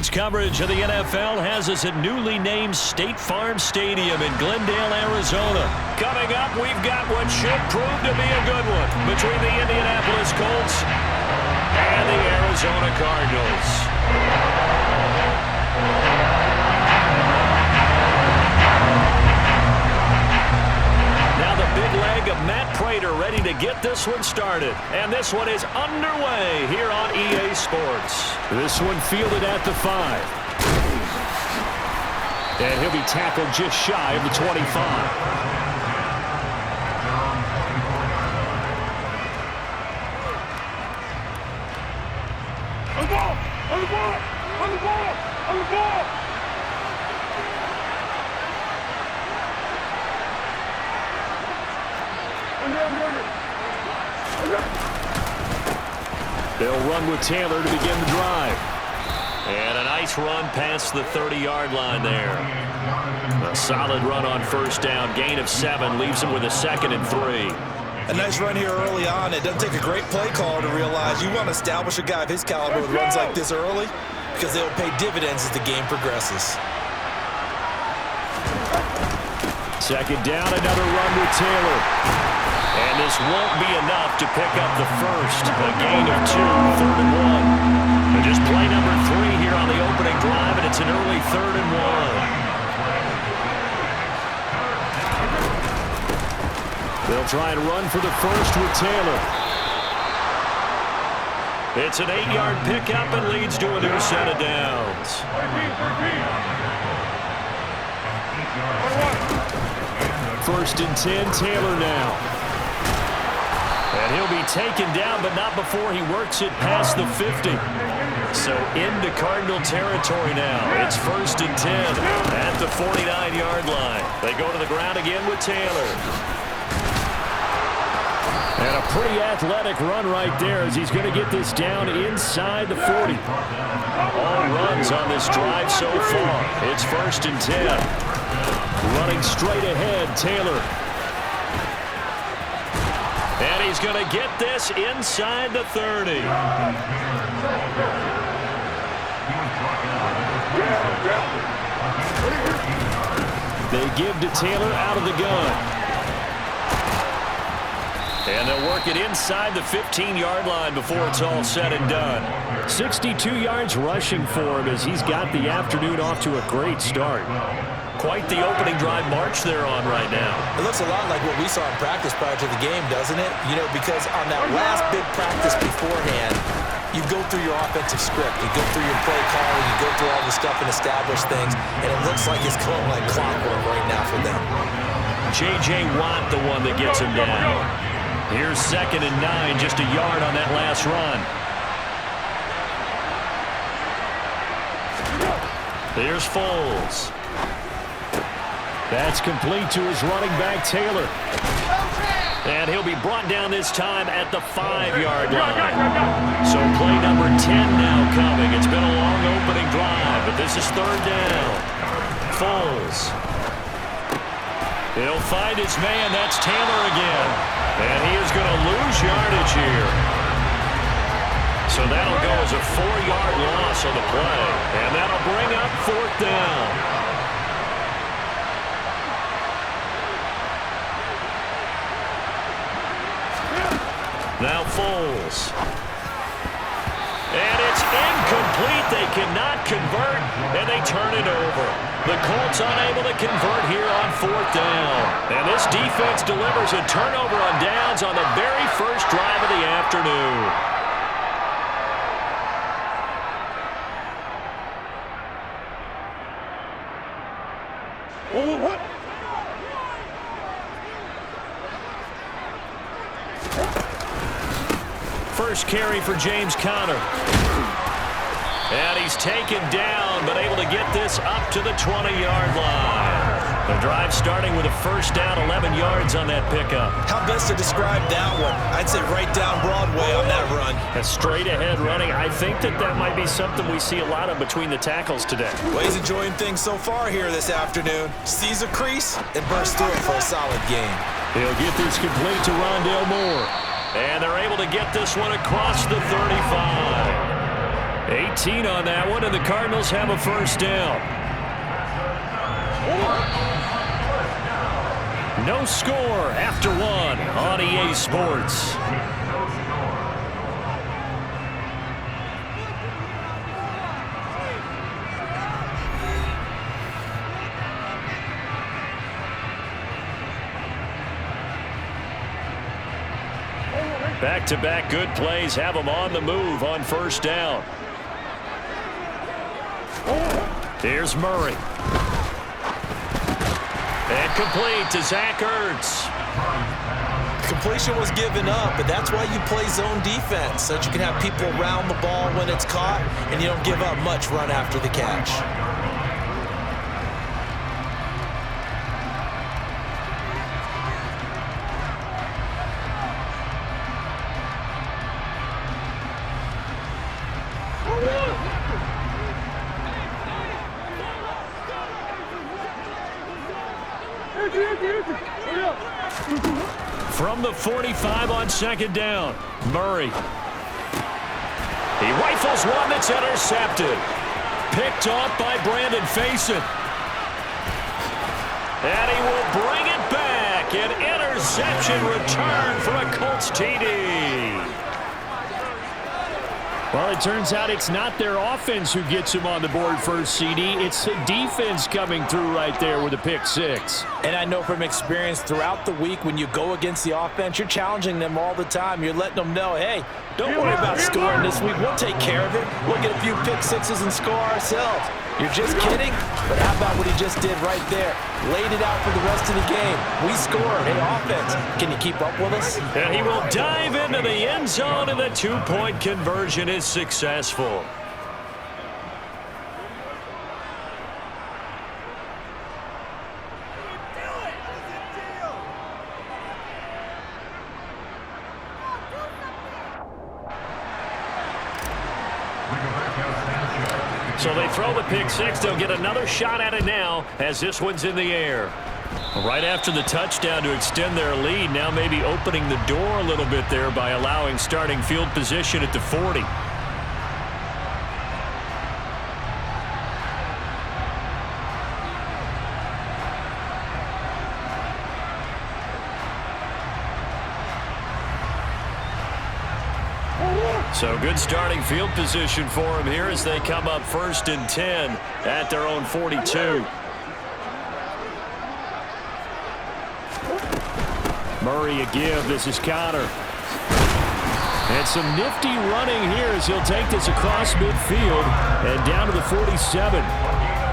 Sports coverage of the NFL has us at newly named State Farm Stadium in Glendale, Arizona. Coming up, we've got what should prove to be a good one between the Indianapolis Colts and the Arizona Cardinals. Now the big leg of Matt Prater ready to get this one started. And this one is underway here on EA Sports. This one fielded at the 5. And he'll be tackled just shy of the 25. On the ball! On the ball! On the ball! On the ball! They'll run with Taylor to begin the drive. And a nice run past the 30-yard line there. A solid run on first down. Gain of 7 leaves him with a 2nd and 3. A nice run here early on. It doesn't take a great play call to realize you want to establish a guy of his caliber with runs like this early because they'll pay dividends as the game progresses. 2nd down, another run with Taylor. And this won't be enough to pick up the first. A gain of 2, 3rd and 1. And just play number 3 here on the opening drive, and it's an early 3rd and 1. They'll try and run for the first with Taylor. It's an 8-yard pickup and leads to a new set of downs. 1st and 10, Taylor now. And he'll be taken down, but not before he works it past the 50. So into Cardinal territory now. It's 1st and 10 at the 49-yard line. They go to the ground again with Taylor. And a pretty athletic run right there as he's going to get this down inside the 40. All runs on this drive so far. It's 1st and 10. Running straight ahead, Taylor. And he's going to get this inside the 30. They give to Taylor out of the gun. And they'll work it inside the 15-yard line before it's all said and done. 62 yards rushing for him as he's got the afternoon off to a great start. Quite the opening drive march they're on right now. It looks a lot like what we saw in practice prior to the game, doesn't it? You know, because on that last big practice beforehand, you go through your offensive script, you go through your play calling, you go through all the stuff and establish things, and it looks like it's going like clockwork right now for them. J.J. Watt, the one that gets him down. Here's 2nd and 9, just a yard on that last run. Here's Foles. That's complete to his running back, Taylor. And he'll be brought down this time at the 5-yard line. So play number 10 now coming. It's been a long opening drive, but this is 3rd down. Foles. He'll find his man. That's Taylor again. And he is going to lose yardage here. So that'll go as a 4-yard loss on the play. And that'll bring up 4th down. Now Foles. And it's incomplete. They cannot convert, and they turn it over. The Colts unable to convert here on 4th down. And this defense delivers a turnover on downs on the very first drive of the afternoon. What? First carry for James Conner. And he's taken down, but able to get this up to the 20-yard line. The drive starting with a first down, 11 yards on that pickup. How best to describe that one? I'd say right down Broadway on that run. A straight-ahead running. I think that might be something we see a lot of between the tackles today. Well, he's enjoying things so far here this afternoon. Sees a crease and bursts through it for a solid gain. He'll get this complete to Rondale Moore. And they're able to get this one across the 35. 18 on that one, and the Cardinals have a first down. No score after one on EA Sports. Back-to-back good plays have them on the move on first down. Here's Murray. And complete to Zach Ertz. Completion was given up, but that's why you play zone defense, so that you can have people around the ball when it's caught, and you don't give up much run after the catch. From the 45 on second down, Murray. He rifles one that's intercepted. Picked off by Brandon Faison. And he will bring it back. An interception return for a Colts TD. Well, it turns out it's not their offense who gets him on the board first, CD. It's the defense coming through right there with a pick six. And I know from experience throughout the week, when you go against the offense, you're challenging them all the time. You're letting them know, hey, don't worry about scoring this week. We'll take care of it. We'll get a few pick sixes and score ourselves. You're just kidding? But how about what he just did right there? Laid it out for the rest of the game. We scored. Hey, offense, can you keep up with us? And he will dive into the end zone, and the two-point conversion is successful. So they throw the pick six. They'll get another shot at it now as this one's in the air. Right after the touchdown to extend their lead, now maybe opening the door a little bit there by allowing starting field position at the 40. So good starting field position for him here as they come up 1st and 10 at their own 42. Murray a give. This is Connor. And some nifty running here as he'll take this across midfield and down to the 47.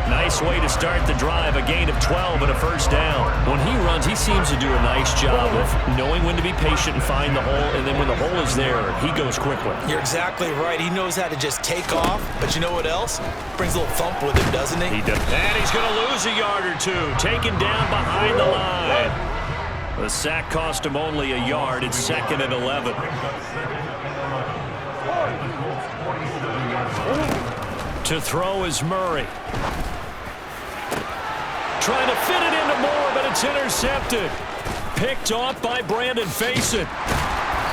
Nice way to start the drive, a gain of 12 and a first down. When he runs, he seems to do a nice job of knowing when to be patient and find the hole, and then when the hole is there, he goes quickly. You're exactly right. He knows how to just take off, but you know what else? Brings a little thump with him, doesn't he? He does. And he's going to lose a yard or two, taken down behind the line. The sack cost him only a yard. It's 2nd and 11. To throw is Murray. Trying to fit it into Moore, but it's intercepted. Picked off by Brandon Faison.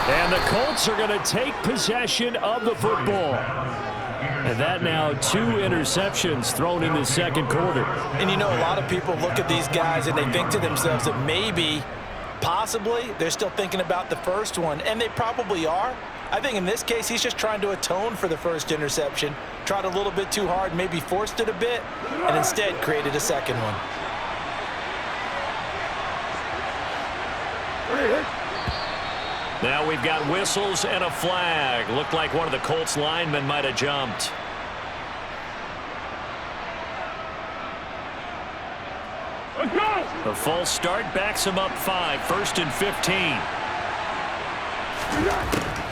And the Colts are going to take possession of the football. And that now 2 interceptions thrown in the second quarter. And you know, a lot of people look at these guys and they think to themselves that maybe, possibly, they're still thinking about the first one. And they probably are. I think in this case, he's just trying to atone for the first interception. Tried a little bit too hard, maybe forced it a bit, and instead created a second one. Now we've got whistles and a flag. Looked like one of the Colts linemen might have jumped. The false start backs him up 5, 1st and 15.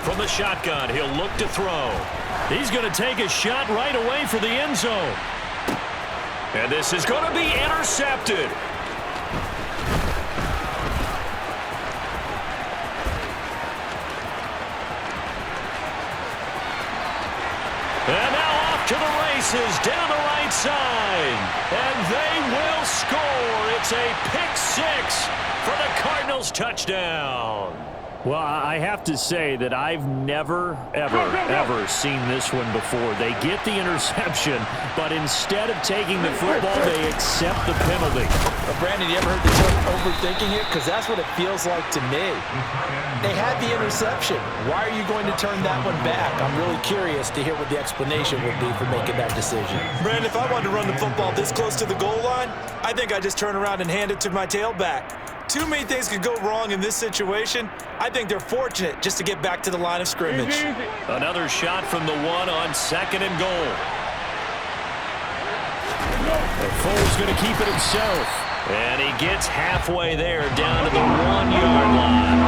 From the shotgun, he'll look to throw. He's going to take a shot right away for the end zone. And this is going to be intercepted. And now off to the races down the right side. And they will score. It's a pick six for the Cardinals touchdown. Well, I have to say that I've never, ever seen this one before. They get the interception, but instead of taking the football, they accept the penalty. Brandon, you ever heard the term overthinking it? Because that's what it feels like to me. They had the interception. Why are you going to turn that one back? I'm really curious to hear what the explanation would be for making that decision. Brandon, if I wanted to run the football this close to the goal line, I think I'd just turn around and hand it to my tailback. Too many things could go wrong in this situation. I think they're fortunate just to get back to the line of scrimmage. Another shot from the one on 2nd and goal. Foles going to keep it himself. And he gets halfway there, down to the 1-yard line.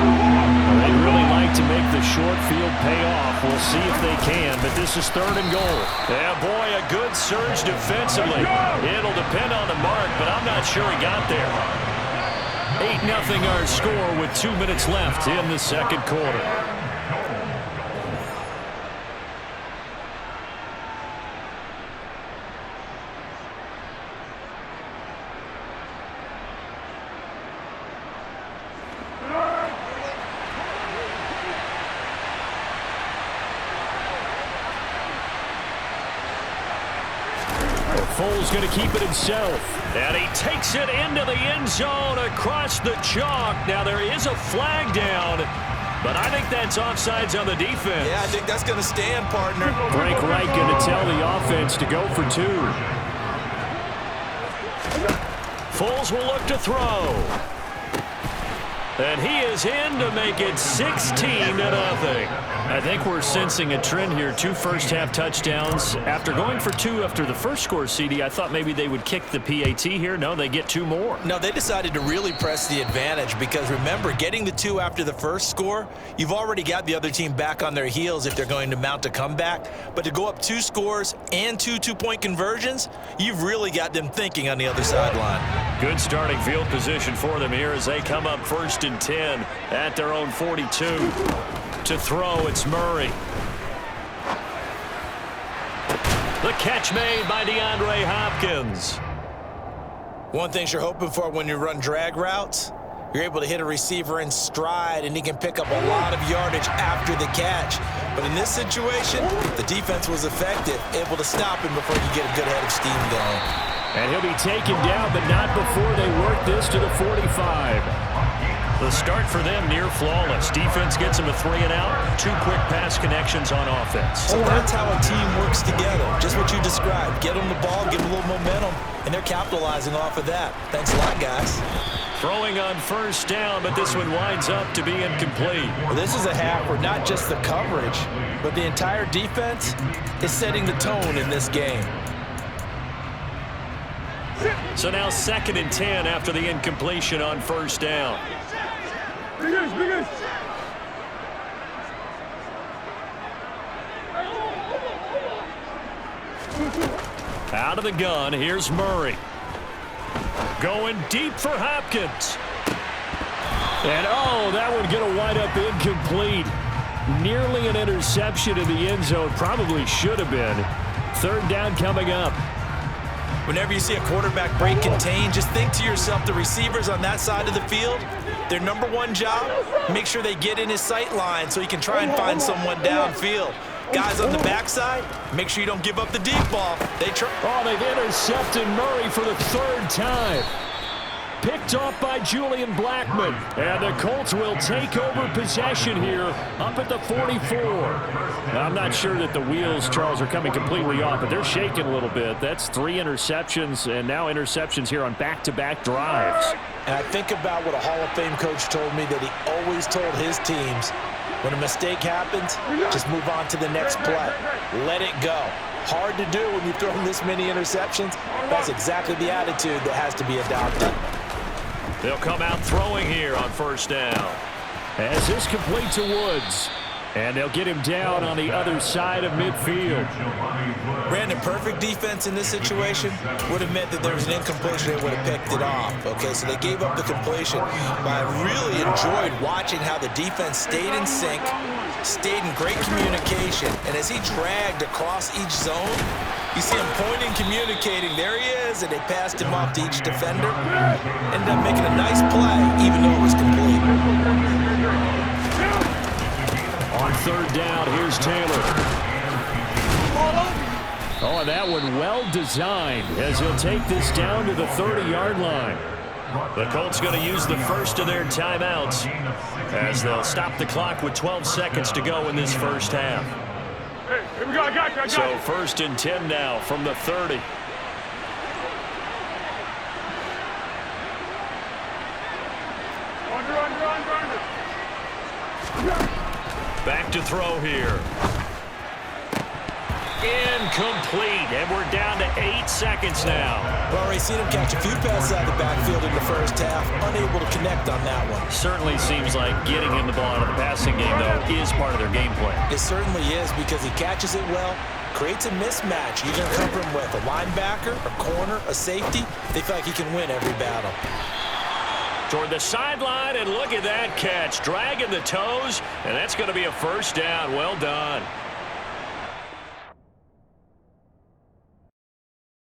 They'd really like to make the short field pay off. We'll see if they can, but this is 3rd and goal. Yeah, boy, a good surge defensively. It'll depend on the mark, but I'm not sure he got there. 8-0 our score with 2 minutes left in the 2nd quarter. Foles going to keep it himself. And he takes it into the end zone across the chalk. Now there is a flag down, but I think that's offsides on the defense. Yeah, I think that's going to stand, partner. Frank Reich going to tell the offense to go for 2. Foles will look to throw. And he is in to make it 16-0. I think we're sensing a trend here. 2 first-half touchdowns. After going for 2 after the first score, CD, I thought maybe they would kick the PAT here. No, they get 2 more. No, they decided to really press the advantage because, remember, getting the 2 after the first score, you've already got the other team back on their heels if they're going to mount a comeback. But to go up 2 scores and 2 two-point conversions, you've really got them thinking on the other sideline. Good starting field position for them here as they come up 1st and 10 at their own 42. To throw, it's Murray. The catch made by DeAndre Hopkins. One thing you're hoping for when you run drag routes, you're able to hit a receiver in stride and he can pick up a lot of yardage after the catch. But in this situation, the defense was effective, able to stop him before you get a good head of steam going. And he'll be taken down, but not before they work this to the 45. The start for them near flawless. Defense gets them a 3-and-out. 2 quick pass connections on offense. So that's how a team works together. Just what you described. Get them the ball, give them a little momentum, and they're capitalizing off of that. Thanks a lot, guys. Throwing on 1st down, but this one winds up to be incomplete. Well, this is a half where not just the coverage, but the entire defense is setting the tone in this game. So now 2nd and 10 after the incompletion on 1st down. Out of the gun, here's Murray. Going deep for Hopkins. And, oh, that one going to wind up incomplete. Nearly an interception in the end zone. Probably should have been. 3rd down coming up. Whenever you see a quarterback break contain, just think to yourself, the receivers on that side of the field, their number 1 job, make sure they get in his sight line so he can try and find someone downfield. Guys on the backside, make sure you don't give up the deep ball. They've intercepted Murray for the 3rd time. Picked off by Julian Blackmon. And the Colts will take over possession here up at the 44. Now, I'm not sure that the wheels, Charles, are coming completely off, but they're shaking a little bit. That's 3 interceptions, and now interceptions here on back-to-back drives. And I think about what a Hall of Fame coach told me that he always told his teams, when a mistake happens, just move on to the next play. Let it go. Hard to do when you've thrown this many interceptions. That's exactly the attitude that has to be adopted. They'll come out throwing here on 1st down. As this complete to Woods. And they'll get him down on the other side of midfield. Brandon, perfect defense in this situation would have meant that there was an incompletion. They would have picked it off. Okay, so they gave up the completion. But I really enjoyed watching how the defense stayed in sync, stayed in great communication. And as he dragged across each zone, you see him pointing, communicating. There he is, and they passed him off to each defender. Ended up making a nice play, even though it was complete. On third down, here's Taylor. Oh, and that one well designed as he'll take this down to the 30-yard line. The Colts going to use the first of their timeouts as they'll stop the clock with 12 seconds to go in this first half. Hey, here we go. I got you. So first and 10 now from the 30. Back to throw here. Incomplete, and we're down to 8 seconds now. Well, already seen him catch a few passes out of the backfield in the first half, unable to connect on that one. Certainly seems like getting him the ball out of the passing game, though, is part of their game plan. It certainly is because he catches it well, creates a mismatch. You're going to cover him with a linebacker, a corner, a safety. They feel like he can win every battle. Toward the sideline, and look at that catch. Dragging the toes, and that's going to be a first down. Well done.